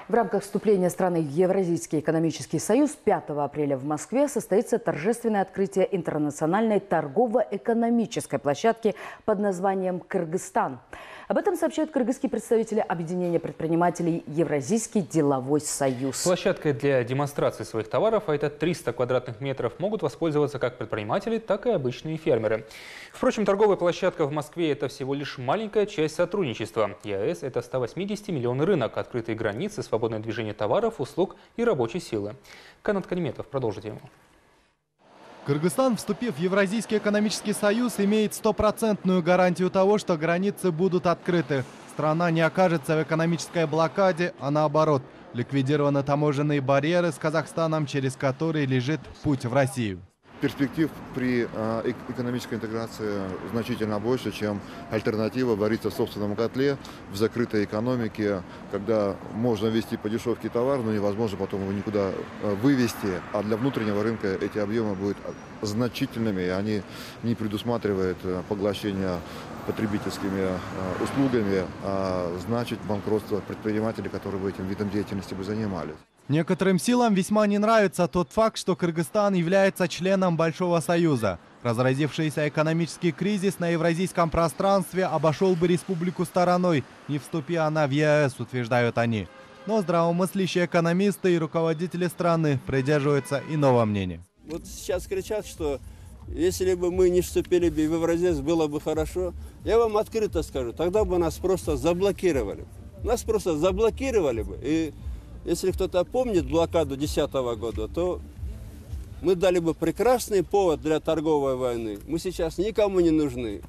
В рамках вступления страны в Евразийский экономический союз 5 апреля в Москве состоится торжественное открытие интернациональной торгово-экономической площадки под названием «Кыргызстан». Об этом сообщают кыргызские представители объединения предпринимателей «Евразийский деловой союз». Площадкой для демонстрации своих товаров, а это 300 квадратных метров, могут воспользоваться как предприниматели, так и обычные фермеры. Впрочем, торговая площадка в Москве – это всего лишь маленькая часть сотрудничества. ЕАЭС – это 180-миллионный рынок, открытые границы, свободное движение товаров, услуг и рабочей силы. Канат Калиметов продолжит тему. Кыргызстан, вступив в Евразийский экономический союз, имеет стопроцентную гарантию того, что границы будут открыты. Страна не окажется в экономической блокаде, а наоборот, ликвидированы таможенные барьеры с Казахстаном, через которые лежит путь в Россию. Перспектив при экономической интеграции значительно больше, чем альтернатива вариться в собственном котле, в закрытой экономике, когда можно везти по дешевке товар, но невозможно потом его никуда вывести. А для внутреннего рынка эти объемы будут значительными, и они не предусматривают поглощение потребительскими услугами, а значит банкротство предпринимателей, которые бы этим видом деятельности бы занимались. Некоторым силам весьма не нравится тот факт, что Кыргызстан является членом Большого Союза. Разразившийся экономический кризис на евразийском пространстве обошел бы республику стороной, не вступи она в ЕАЭС, утверждают они. Но здравомыслящие экономисты и руководители страны придерживаются иного мнения. Вот сейчас кричат, что если бы мы не вступили бы в Евразийский, было бы хорошо. Я вам открыто скажу, тогда бы нас просто заблокировали. Нас просто заблокировали бы. И если кто-то помнит блокаду 2010 года, то мы дали бы прекрасный повод для торговой войны. Мы сейчас никому не нужны,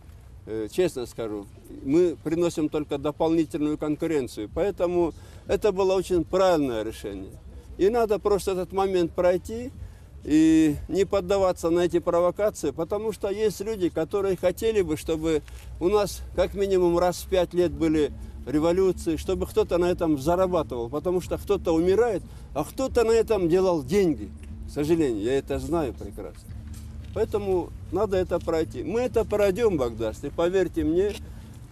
честно скажу. Мы приносим только дополнительную конкуренцию. Поэтому это было очень правильное решение. И надо просто этот момент пройти и не поддаваться на эти провокации, потому что есть люди, которые хотели бы, чтобы у нас как минимум раз в 5 лет были революции, чтобы кто-то на этом зарабатывал, потому что кто-то умирает, а кто-то на этом делал деньги. К сожалению, я это знаю прекрасно. Поэтому надо это пройти. Мы это пройдем, Богдарс, и поверьте мне,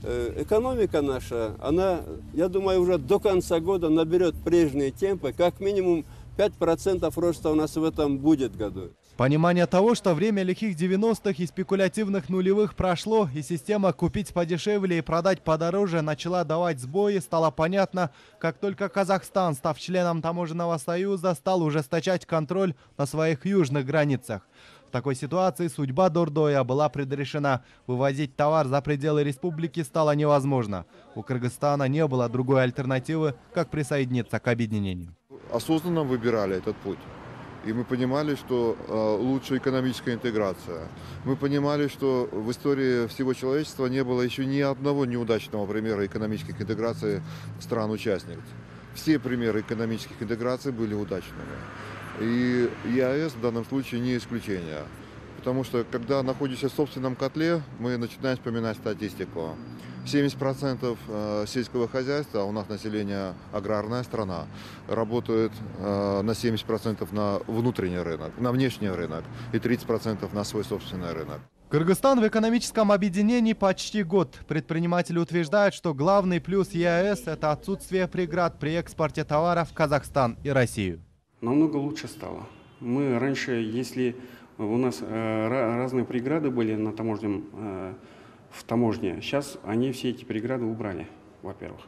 экономика наша, она, я думаю, уже до конца года наберет прежние темпы, как минимум 5% роста у нас в этом будет году. Понимание того, что время лихих 90-х и спекулятивных нулевых прошло, и система «купить подешевле и продать подороже» начала давать сбои, стало понятно, как только Казахстан, став членом таможенного союза, стал ужесточать контроль на своих южных границах. В такой ситуации судьба Дордоя была предрешена. Вывозить товар за пределы республики стало невозможно. У Кыргызстана не было другой альтернативы, как присоединиться к объединению. Осознанно выбирали этот путь. И мы понимали, что лучше экономическая интеграция. Мы понимали, что в истории всего человечества не было еще ни одного неудачного примера экономической интеграции стран-участниц. Все примеры экономических интеграций были удачными. И ЕАЭС в данном случае не исключение. Потому что, когда находишься в собственном котле, мы начинаем вспоминать статистику. 70% сельского хозяйства, у нас население аграрная страна, работают на 70% на внутренний рынок, на внешний рынок и 30% на свой собственный рынок. Кыргызстан в экономическом объединении почти год. Предприниматели утверждают, что главный плюс ЕАЭС – это отсутствие преград при экспорте товаров в Казахстан и Россию. Намного лучше стало. Мы раньше, если у нас разные преграды были на в таможне, сейчас они все эти преграды убрали, во-первых.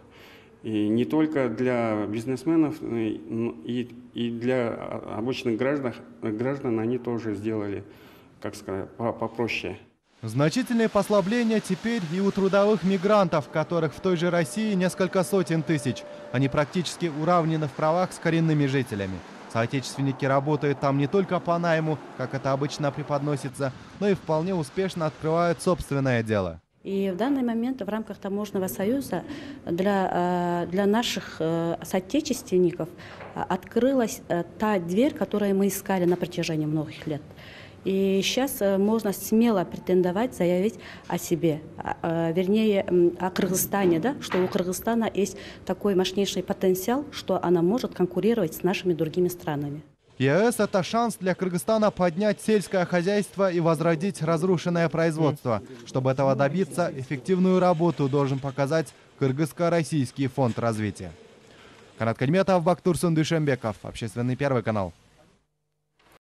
И не только для бизнесменов, и для обычных граждан они тоже сделали, как сказать, попроще. Значительные послабления теперь и у трудовых мигрантов, которых в той же России несколько сотен тысяч. Они практически уравнены в правах с коренными жителями. Соотечественники работают там не только по найму, как это обычно преподносится, но и вполне успешно открывают собственное дело. И в данный момент в рамках таможенного союза для наших соотечественников открылась та дверь, которую мы искали на протяжении многих лет. И сейчас можно смело претендовать, заявить о себе, вернее, о Кыргызстане, да, что у Кыргызстана есть такой мощнейший потенциал, что она может конкурировать с нашими другими странами. ЕАЭС – это шанс для Кыргызстана поднять сельское хозяйство и возродить разрушенное производство. Чтобы этого добиться, эффективную работу должен показать Кыргызско-Российский фонд развития. Канат Кальметов, Бактурсун Душембеков, Общественный первый канал.